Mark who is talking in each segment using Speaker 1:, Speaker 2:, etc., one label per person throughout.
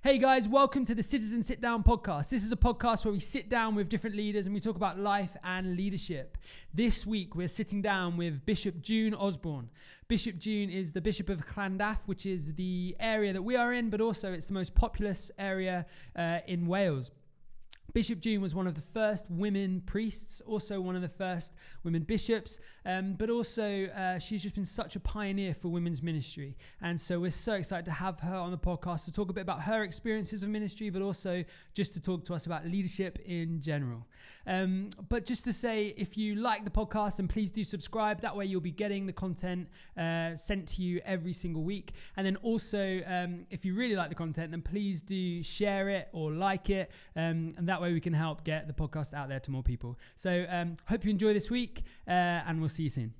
Speaker 1: Hey guys, welcome to the Citizen Sit Down podcast. This is a podcast where we sit down with different leaders and we talk about life and leadership. This week we're sitting down with Bishop June Osborne. Bishop June is the Bishop of Llandaff, which is the area that we are in, but also it's the most populous area in Wales. Bishop June was one of the first women priests, also one of the first women bishops, but also she's just been such a pioneer for women's ministry. And so we're so excited to have her on the podcast to talk a bit about her experiences of ministry, but also just to talk to us about leadership in general. But just to say, if you like the podcast, then please do subscribe. That way you'll be getting the content sent to you every single week. And then also, if you really like the content, then please do share it or like it. And that way we can help get the podcast out there to more people. So hope you enjoy this week and we'll see you soon.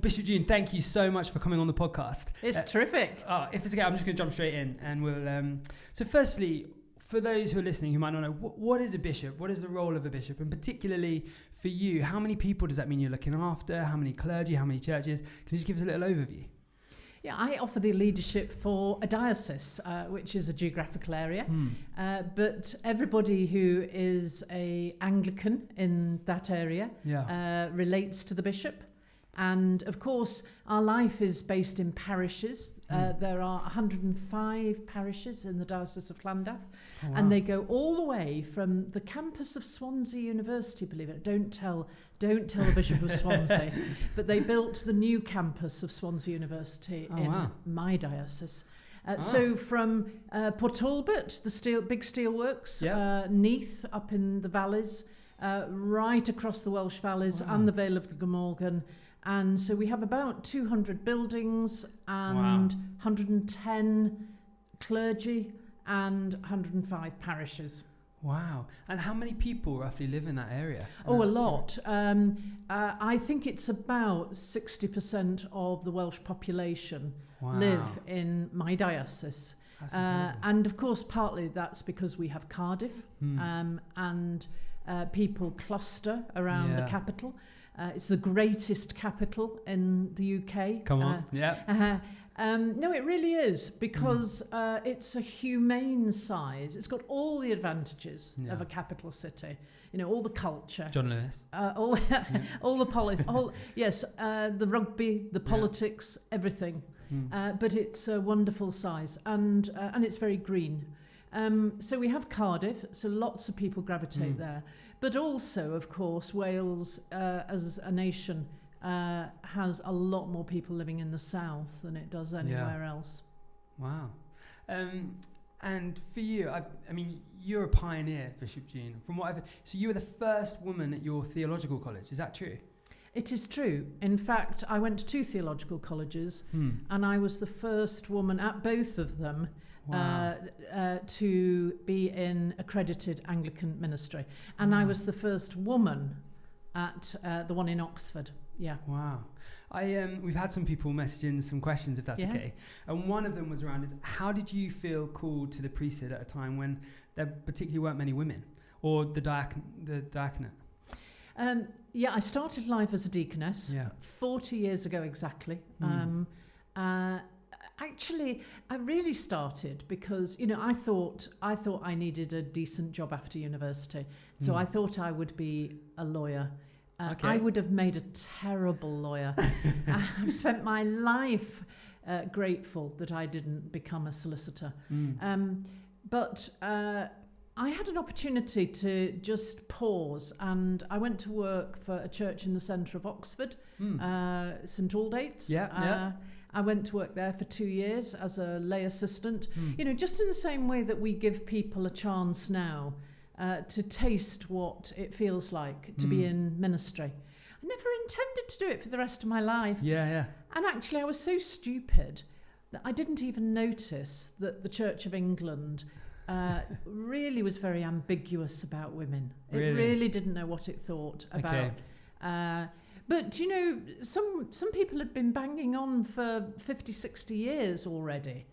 Speaker 1: Bishop June, thank you so much for coming on the podcast.
Speaker 2: It's terrific.
Speaker 1: If it's okay, I'm just going to jump straight in and we'll... So firstly, for those who are listening who might not know, what is a bishop? What is the role of a bishop? And particularly for you, how many people does that mean you're looking after? How many clergy? How many churches? Can you just give us a little overview?
Speaker 2: Yeah, I offer the leadership for a diocese, which is a geographical area. But everybody who is an Anglican in that area relates to the bishop. And of course, our life is based in parishes. There are 105 parishes in the Diocese of Llandaff. Oh, wow. And they go all the way from the campus of Swansea University, believe it. Don't tell the Bishop of Swansea. But they built the new campus of Swansea University in my diocese. So from Port Talbot, the big steelworks, Neath up in the valleys, right across the Welsh valleys and the Vale of the Glamorgan. And so we have about 200 buildings and 110 clergy and 105 parishes.
Speaker 1: Wow. And how many people roughly live in that area?
Speaker 2: A lot. I think it's about 60% of the Welsh population live in my diocese. And of course, partly that's because we have Cardiff and people cluster around the capital. It's the greatest capital in the UK.
Speaker 1: Come on,
Speaker 2: no, it really is, because it's a humane size. It's got all the advantages of a capital city. You know, all the culture.
Speaker 1: John Lewis.
Speaker 2: All the the rugby, the politics, everything. But it's a wonderful size, and it's very green. So we have Cardiff, so lots of people gravitate there. But also, of course, Wales, as a nation, has a lot more people living in the south than it does anywhere else.
Speaker 1: Wow. And for you, I mean, you're a pioneer, Bishop June. So you were the first woman at your theological college. Is that true?
Speaker 2: It is true. In fact, I went to 2 theological colleges, and I was the first woman at both of them to be in accredited Anglican ministry. And I was the first woman at the one in Oxford. Yeah.
Speaker 1: Wow. We've had some people messaging some questions, if that's okay. And one of them was around how did you feel called to the priesthood at a time when there particularly weren't many women, or the diaconate?
Speaker 2: I started life as a deaconess 40 years ago exactly. Actually, I really started because, I thought I needed a decent job after university. So I thought I would be a lawyer. I would have made a terrible lawyer. I've spent my life grateful that I didn't become a solicitor. But I had an opportunity to just pause, and I went to work for a church in the centre of Oxford, St Aldate's. I went to work there for 2 years as a lay assistant. Just in the same way that we give people a chance now to taste what it feels like to be in ministry. I never intended to do it for the rest of my life. And actually, I was so stupid that I didn't even notice that the Church of England really was very ambiguous about women. It really didn't know what it thought about. But, some people had been banging on for 50, 60 years already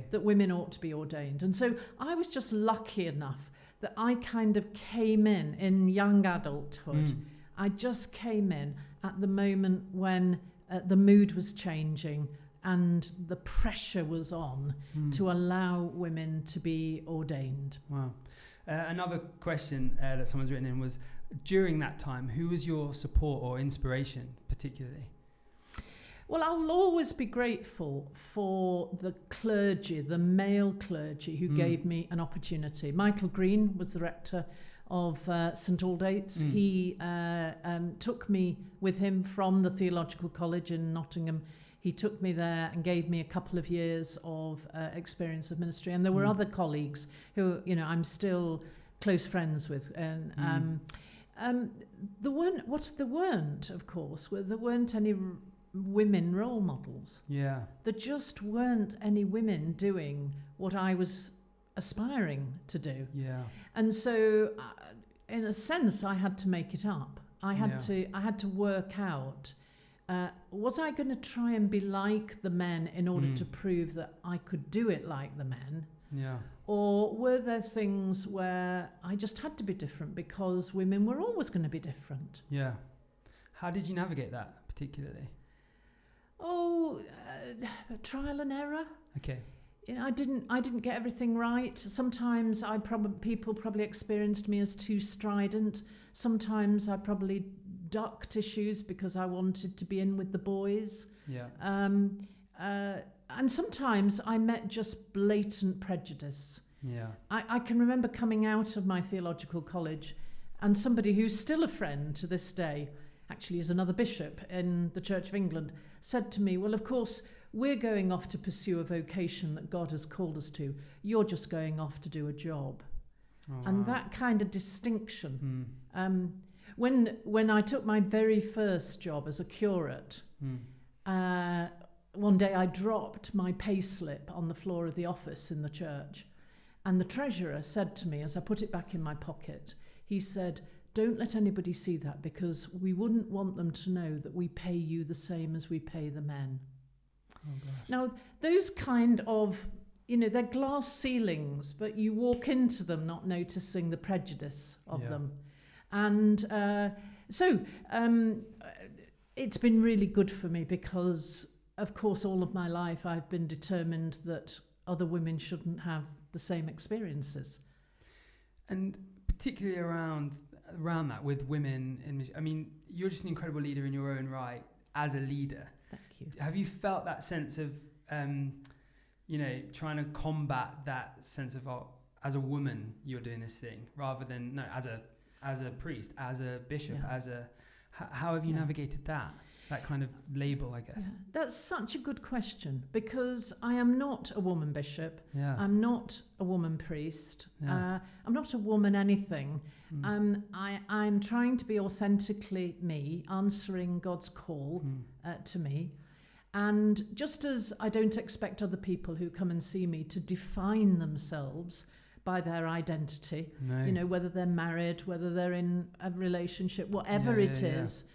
Speaker 2: that women ought to be ordained. And so I was just lucky enough that I kind of came in young adulthood. I just came in at the moment when the mood was changing and the pressure was on to allow women to be ordained.
Speaker 1: Wow. Another question that someone's written in was, during that time, who was your support or inspiration particularly?
Speaker 2: Well, I'll always be grateful for the clergy, the male clergy, who gave me an opportunity. Michael Green was the rector of St Aldate's. He took me with him from the Theological College in Nottingham. He took me there and gave me a couple of years of experience of ministry. And there were other colleagues who, I'm still close friends with. And there weren't, of course, there weren't any women role models.
Speaker 1: Yeah.
Speaker 2: There just weren't any women doing what I was aspiring to do.
Speaker 1: Yeah.
Speaker 2: And so, in a sense, I had to make it up. I had to work out, was I going to try and be like the men in order to prove that I could do it like the men?
Speaker 1: Yeah.
Speaker 2: Or were there things where I just had to be different because women were always going to be different?
Speaker 1: Yeah. How did you navigate that particularly?
Speaker 2: Trial and error.
Speaker 1: Okay.
Speaker 2: I didn't get everything right. Sometimes people probably experienced me as too strident. Sometimes I probably ducked issues because I wanted to be in with the boys.
Speaker 1: Yeah.
Speaker 2: And sometimes I met just blatant prejudice.
Speaker 1: Yeah.
Speaker 2: I can remember coming out of my theological college, and somebody who's still a friend to this day, actually is another bishop in the Church of England, said to me, well, of course, we're going off to pursue a vocation that God has called us to. You're just going off to do a job.
Speaker 1: Oh,
Speaker 2: and
Speaker 1: wow.
Speaker 2: that kind of distinction. When I took my very first job as a curate, one day I dropped my payslip on the floor of the office in the church. And the treasurer said to me, as I put it back in my pocket, he said, don't let anybody see that, because we wouldn't want them to know that we pay you the same as we pay the men.
Speaker 1: Oh, gosh.
Speaker 2: Now, those kind of, they're glass ceilings, but you walk into them not noticing the prejudice of them. And so it's been really good for me because, of course, all of my life I've been determined that other women shouldn't have the same experiences.
Speaker 1: And particularly around that with women, you're just an incredible leader in your own right as a leader.
Speaker 2: Thank you.
Speaker 1: Have you felt that sense of, trying to combat that sense of, as a woman, you're doing this thing, rather than, as a priest, as a bishop, how have you navigated that kind of label, I guess?
Speaker 2: Yeah. That's such a good question, because I am not a woman bishop.
Speaker 1: Yeah.
Speaker 2: I'm not a woman priest.
Speaker 1: Yeah.
Speaker 2: I'm not a woman anything. I'm trying to be authentically me, answering God's call to me. And just as I don't expect other people who come and see me to define themselves by their identity,
Speaker 1: No.
Speaker 2: Whether they're married, whether they're in a relationship, whatever it is,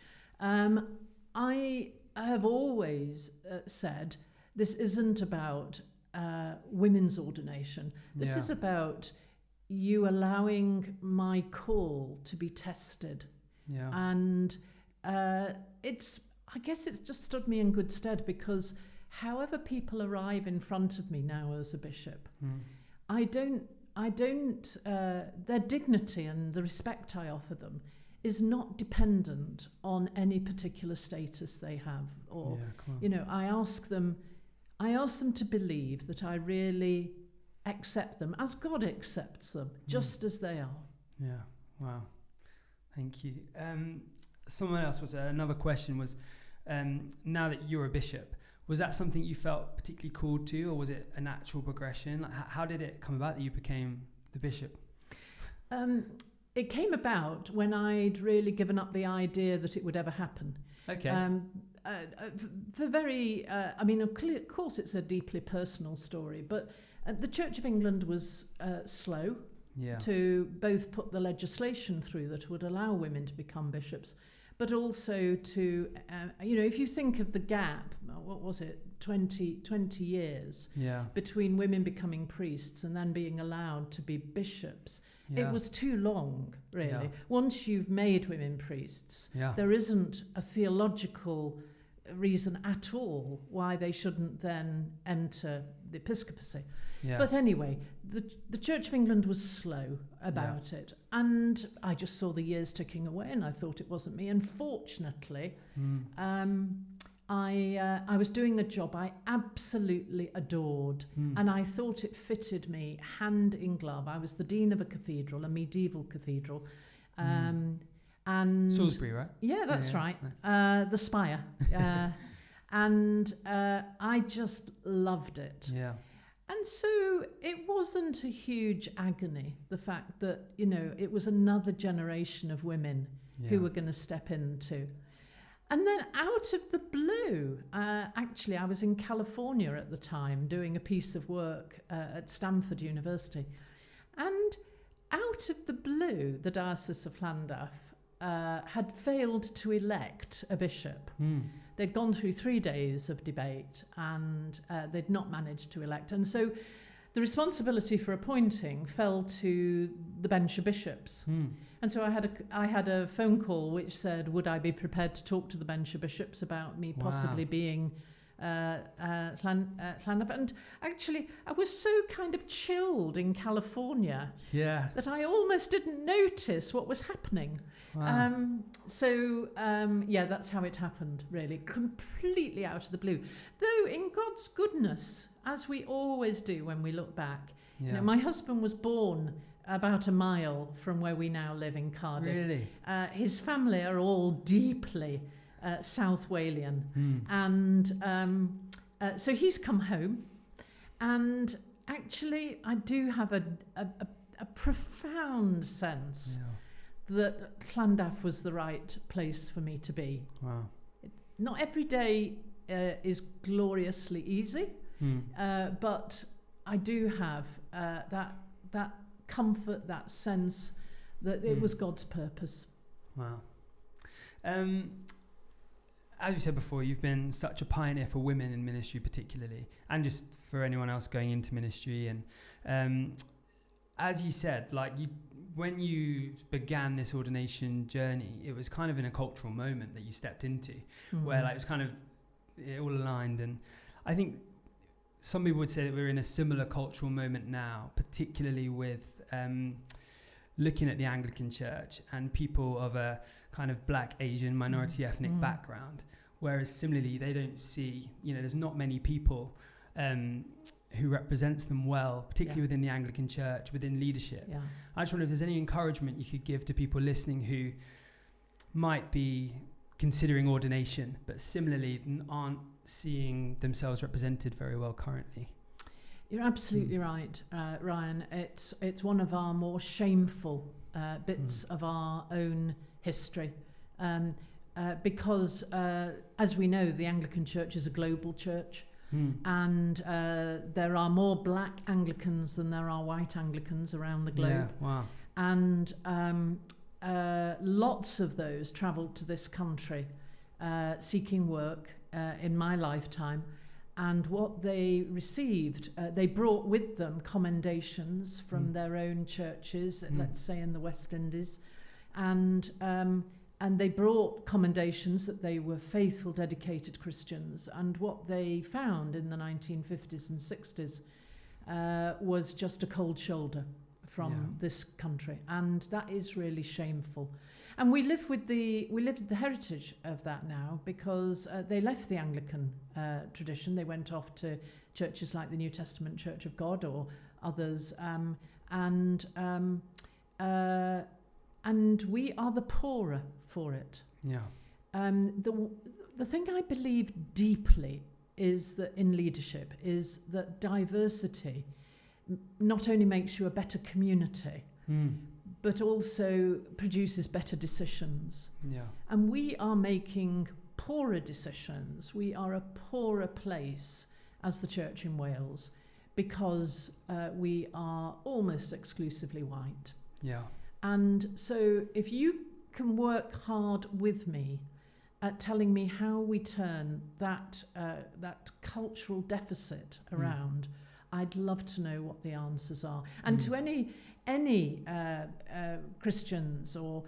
Speaker 2: I have always said this isn't about women's ordination. This is about you allowing my call to be tested.
Speaker 1: Yeah.
Speaker 2: And I guess it's just stood me in good stead, because however people arrive in front of me now as a bishop, their dignity and the respect I offer them is not dependent on any particular status they have. Or, I ask them to believe that I really accept them as God accepts them, just as they are.
Speaker 1: Yeah. Wow. Thank you. Someone else another question was, now that you're a bishop, was that something you felt particularly called to, or was it a natural progression? Like, how did it come about that you became the bishop?
Speaker 2: It came about when I'd really given up the idea that it would ever happen.
Speaker 1: Okay.
Speaker 2: Of course it's a deeply personal story, but the Church of England was slow to both put the legislation through that would allow women to become bishops, but also to, if you think of the gap, what was it, 20 years between women becoming priests and then being allowed to be bishops. It was too long, really. Yeah. Once you've made women priests, there isn't a theological reason at all why they shouldn't then enter the episcopacy. Yeah. But anyway, the Church of England was slow about it. And I just saw the years ticking away and I thought it wasn't me. And fortunately, I was doing a job I absolutely adored, and I thought it fitted me hand in glove. I was the dean of a cathedral, a medieval cathedral. And
Speaker 1: Salisbury, right?
Speaker 2: Yeah, that's right. The spire. And I just loved it. Yeah. And so it wasn't a huge agony, the fact that, it was another generation of women who were going to step into. And then out of the blue, actually, I was in California at the time doing a piece of work at Stanford University. And out of the blue, the Diocese of Llandaff had failed to elect a bishop. They'd gone through 3 days of debate and they'd not managed to elect. And so the responsibility for appointing fell to the bench of bishops. And so I had a phone call which said, would I be prepared to talk to the bench of bishops about me possibly being Llandaff? And actually, I was so kind of chilled in California that I almost didn't notice what was happening. Wow. That's how it happened, really, completely out of the blue. Though in God's goodness, as we always do when we look back, my husband was born about a mile from where we now live in Cardiff. Really? His family are all deeply South Walian. And so he's come home. And actually, I do have a profound sense that Llandaff was the right place for me to be. Wow. Not every day is gloriously easy, but I do have that comfort, that sense that it was God's purpose.
Speaker 1: Wow. As you said before, you've been such a pioneer for women in ministry particularly, and just for anyone else going into ministry. And as you said, when you began this ordination journey, it was kind of in a cultural moment that you stepped into, where it was kind of it all aligned. And I think some people would say that we're in a similar cultural moment now, particularly with looking at the Anglican Church and people of a kind of Black, Asian, minority ethnic background, whereas similarly they don't see, there's not many people who represents them well, particularly within the Anglican Church, within leadership. Yeah. I just wonder if there's any encouragement you could give to people listening who might be considering ordination, but similarly aren't seeing themselves represented very well currently.
Speaker 2: You're absolutely right, Ryan. It's one of our more shameful bits of our own history, because as we know, the Anglican Church is a global church. And there are more Black Anglicans than there are white Anglicans around the globe. Yeah, wow. And lots of those travelled to this country seeking work in my lifetime. And what they received, they brought with them commendations from their own churches, let's say in the West Indies. And they brought commendations that they were faithful, dedicated Christians. And what they found in the 1950s and 60s was just a cold shoulder from this country. And that is really shameful. And we live with the heritage of that now, because they left the Anglican tradition. They went off to churches like the New Testament Church of God or others. And we are the poorer for it. Yeah. The thing I believe deeply is that in leadership is that diversity not only makes you a better community, but also produces better decisions. Yeah. And we are making poorer decisions. We are a poorer place as the Church in Wales because we are almost exclusively white. Yeah. And so if you can work hard with me at telling me how we turn that cultural deficit around, I'd love to know what the answers are. And to any Christians or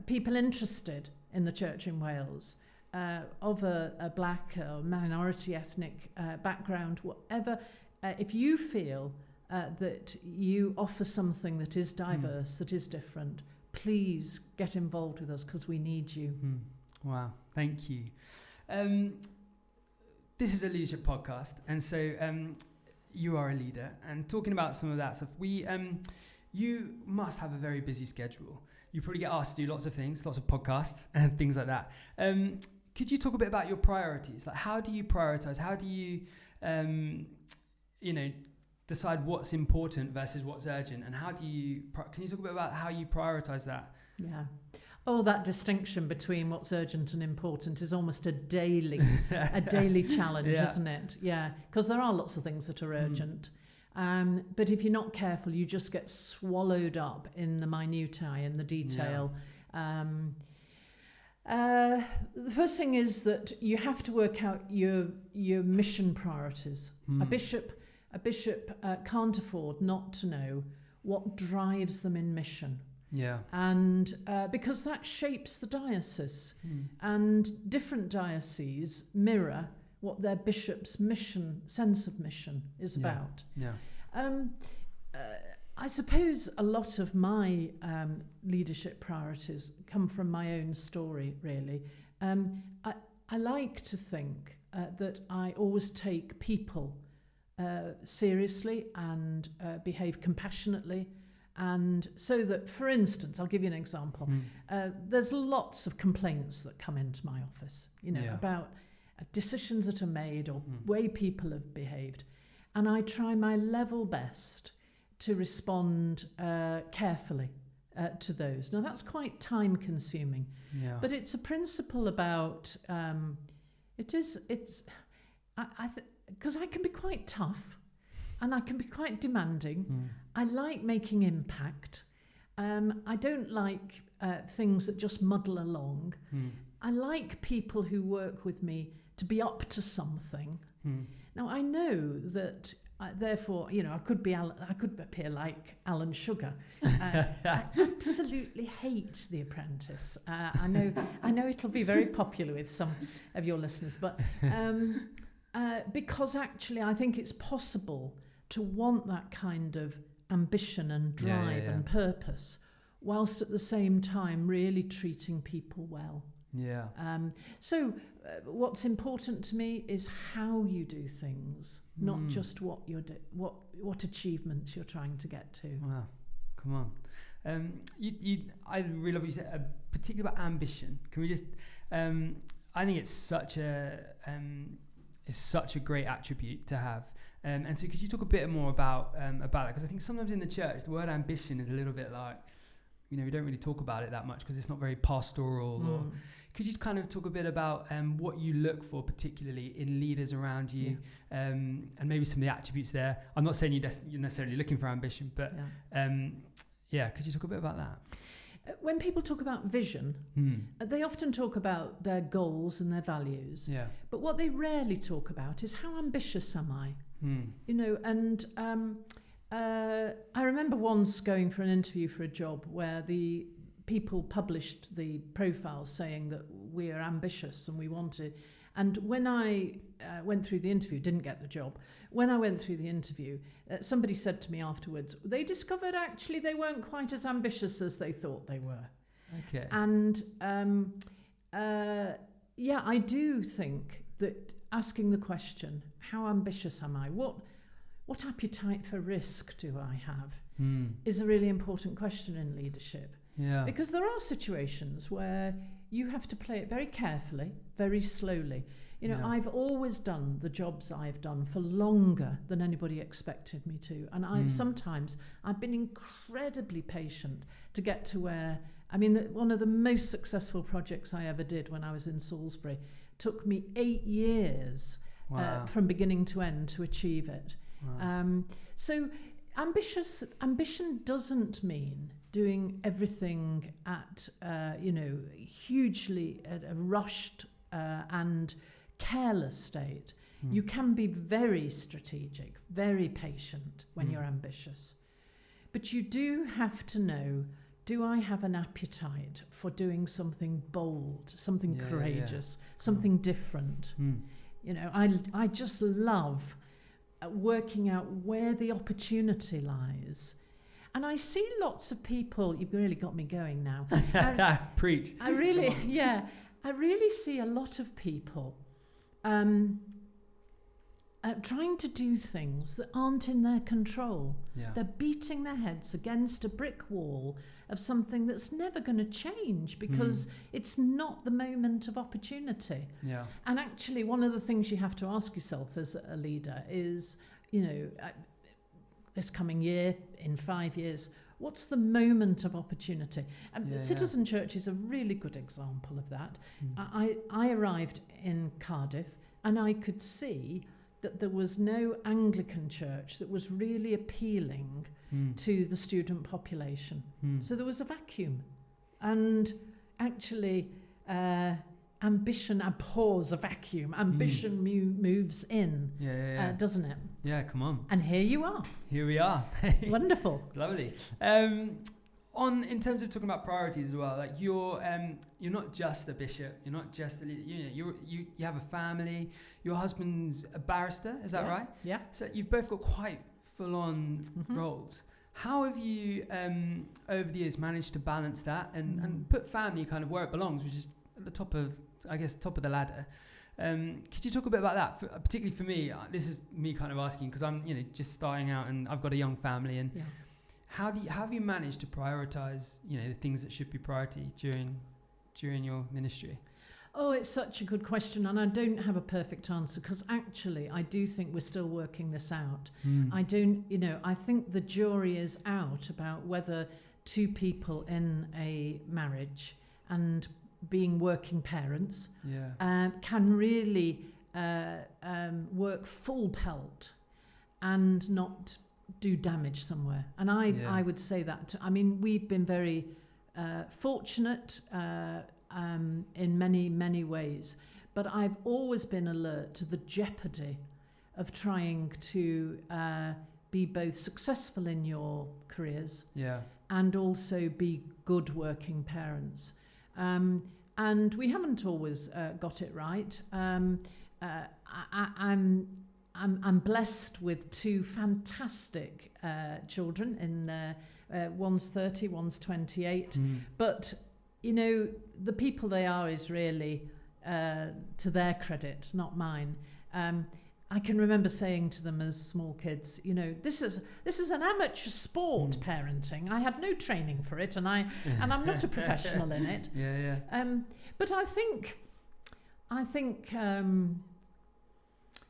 Speaker 2: people interested in the church in Wales, of a black or minority ethnic background, whatever, if you feel that you offer something that is diverse, that is different, please get involved with us, because we need you.
Speaker 1: Wow, thank you. This is a leadership podcast, and so you are a leader, and talking about some of that stuff, you must have a very busy schedule. You probably get asked to do lots of things, lots of podcasts and things like that. Could you talk a bit about your priorities? Like, how do you prioritize? How do you, decide what's important versus what's urgent? And how do you, can you talk a bit about how you prioritize that?
Speaker 2: Yeah. Oh, that distinction between what's urgent and important is almost a daily challenge, isn't it? Yeah, because there are lots of things that are urgent. But if you're not careful, you just get swallowed up in the minutiae and the detail. The first thing is that you have to work out your mission priorities. A bishop can't afford not to know what drives them in mission.
Speaker 1: Yeah.
Speaker 2: And because that shapes the diocese, and different dioceses mirror what their bishop's sense of mission is about.
Speaker 1: Yeah.
Speaker 2: I suppose a lot of my leadership priorities come from my own story, really. I like to think that I always take people seriously and behave compassionately. And so that, for instance, I'll give you an example. There's lots of complaints that come into my office, about decisions that are made or way people have behaved. And I try my level best to respond carefully to those. Now, that's quite time consuming, but it's a principle about, because I can be quite tough and I can be quite demanding. I like making impact. I don't like things that just muddle along. I like people who work with me to be up to something. Now, I know that, therefore, I could appear like Alan Sugar. I absolutely hate The Apprentice. I know it'll be very popular with some of your listeners, but because actually I think it's possible to want that kind of ambition and drive and purpose, whilst at the same time really treating people well. So what's important to me is how you do things, not just what you're what achievements you're trying to get to.
Speaker 1: Wow, come on. I really love what you said, particularly about ambition. Can we just? I think it's such a great attribute to have. And so, could you talk a bit more about that? Because I think sometimes in the church, the word ambition is a little bit like, we don't really talk about it that much because it's not very pastoral. Or could you kind of talk a bit about what you look for, particularly in leaders around you, and maybe some of the attributes there? I'm not saying you're necessarily looking for ambition, but could you talk a bit about that?
Speaker 2: When people talk about vision, they often talk about their goals and their values. But what they rarely talk about is how ambitious am I? And I remember once going for an interview for a job where the people published the profiles saying that we are ambitious and we wanted. And when I went through the interview, didn't get the job. When I went through the interview, somebody said to me afterwards, they discovered actually they weren't quite as ambitious as they thought they were.
Speaker 1: Okay.
Speaker 2: And I do think that asking the question, how ambitious am I? What appetite for risk do I have? Is a really important question in leadership. Because there are situations where you have to play it very carefully, very slowly. I've always done the jobs I've done for longer than anybody expected me to. And sometimes I've been incredibly patient to get to where, one of the most successful projects I ever did when I was in Salisbury took me 8 years from beginning to end to achieve it. So ambition doesn't mean doing everything at, hugely at a rushed and careless state. You can be very strategic, very patient when you're ambitious. But you do have to know, do I have an appetite for doing something bold, something courageous, something different? You know, I just love working out where the opportunity lies. And I see lots of people, you've really got me going now.
Speaker 1: Preach.
Speaker 2: I really see a lot of people trying to do things that aren't in their control.
Speaker 1: Yeah.
Speaker 2: They're beating their heads against a brick wall of something that's never going to change because it's not the moment of opportunity.
Speaker 1: Yeah.
Speaker 2: And actually, one of the things you have to ask yourself as a leader is, this coming year, in 5 years, what's the moment of opportunity? Citizen Church is a really good example of that. I arrived in Cardiff and I could see that there was no Anglican church that was really appealing to the student population. So there was a vacuum. And actually, ambition abhors a vacuum. Ambition moves in, doesn't it?
Speaker 1: Yeah, come on.
Speaker 2: And here you are.
Speaker 1: Here we are.
Speaker 2: Wonderful.
Speaker 1: Lovely. In terms of talking about priorities as well, like you're not just a bishop, you're not just a leader, you have a family. Your husband's a barrister, is that right?
Speaker 2: Yeah.
Speaker 1: So you've both got quite full-on roles. How have you over the years managed to balance that and put family kind of where it belongs, which is at the top of the ladder? Could you talk a bit about that? Particularly for me, this is me kind of asking because I'm just starting out and I've got a young family and. Yeah. How have you managed to prioritize, the things that should be priority during your ministry?
Speaker 2: Oh, it's such a good question, and I don't have a perfect answer because actually I do think we're still working this out. I think the jury is out about whether two people in a marriage and being working parents can really work full pelt and not do damage somewhere. And I would say that. We've been very fortunate in many, many ways, but I've always been alert to the jeopardy of trying to be both successful in your careers and also be good working parents. And we haven't always got it right. I'm blessed with two fantastic children. One's 30, one's 28. But, the people they are is really to their credit, not mine. I can remember saying to them as small kids, this is an amateur sport, parenting. I had no training for it, and I'm not a professional in it. But I think.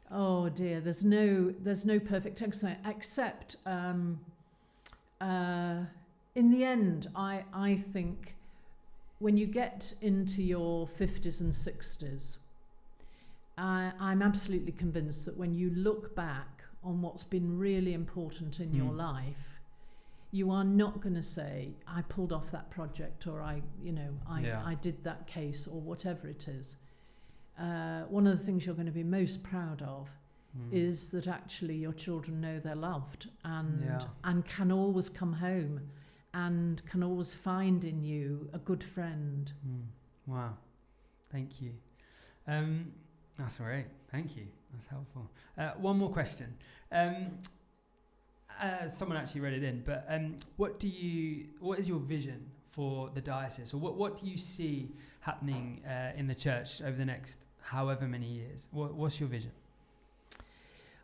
Speaker 2: Oh dear, there's no perfect answer except in the end, I think when you get into your 50s and 60s, I'm absolutely convinced that when you look back on what's been really important in your life, you are not going to say, I pulled off that project or I did that case or whatever it is. One of the things you're going to be most proud of is that actually your children know they're loved and can always come home and can always find in you a good friend.
Speaker 1: Wow. Thank you. That's all right. Thank you. That's helpful. One more question. Someone actually wrote it in, but what is your vision for the diocese, or what do you see happening in the church over the next however many years? What's your vision?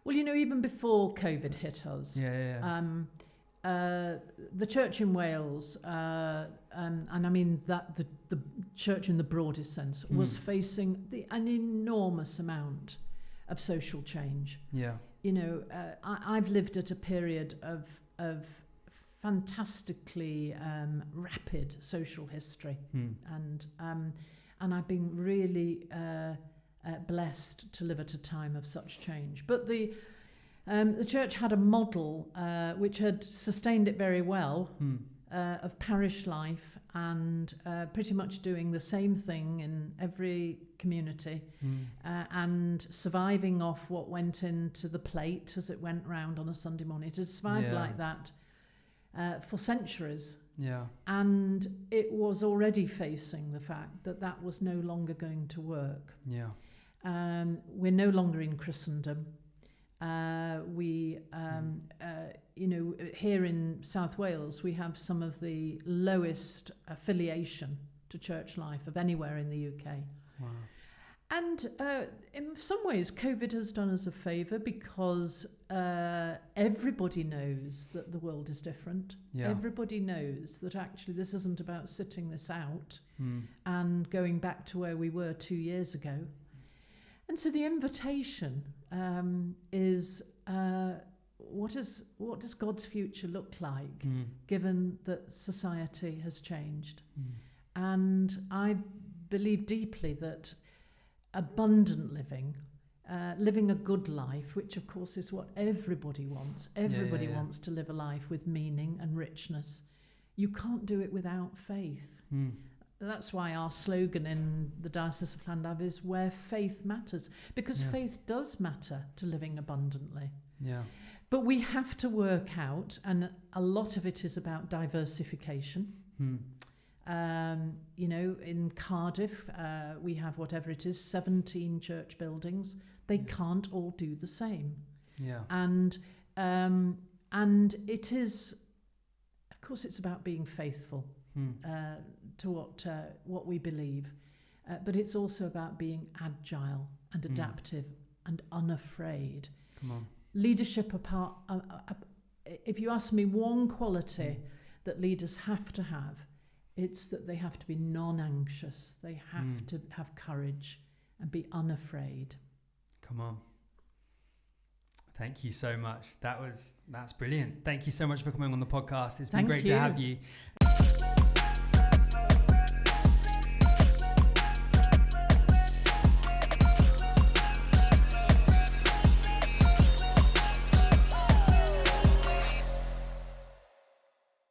Speaker 2: Well, even before COVID hit us, the church in Wales, and I mean that the church in the broadest sense, was facing an enormous amount of social change. I've lived at a period of fantastically rapid social history, and I've been really blessed to live at a time of such change. But the church had a model which had sustained it very well of parish life and pretty much doing the same thing in every community and surviving off what went into the plate as it went round on a Sunday morning. It had survived like that for centuries.
Speaker 1: Yeah.
Speaker 2: And it was already facing the fact that that was no longer going to work.
Speaker 1: Yeah.
Speaker 2: We're no longer in Christendom. You know, here in South Wales, we have some of the lowest affiliation to church life of anywhere in the UK.
Speaker 1: Wow.
Speaker 2: And in some ways, COVID has done us a favour because everybody knows that the world is different.
Speaker 1: Yeah.
Speaker 2: Everybody knows that actually this isn't about sitting this out and going back to where we were 2 years ago. And so the invitation is what does God's future look like given that society has changed? And I believe deeply that abundant living, living a good life, which of course is what everybody wants. Everybody wants to live a life with meaning and richness. You can't do it without faith. That's why our slogan in the Diocese of Llandaff is where faith matters, because faith does matter to living abundantly.
Speaker 1: Yeah.
Speaker 2: But we have to work out, and a lot of it is about diversification. You know, in Cardiff, we have whatever it is, 17 church buildings. They can't all do the same.
Speaker 1: Yeah.
Speaker 2: And it is, of course, it's about being faithful to what we believe, but it's also about being agile and adaptive and unafraid.
Speaker 1: Come on.
Speaker 2: Leadership apart. If you ask me one quality that leaders have to have, it's that they have to be non-anxious. They have to have courage and be unafraid.
Speaker 1: Come on. Thank you so much. That's brilliant. Thank you so much for coming on the podcast. It's been great to have you.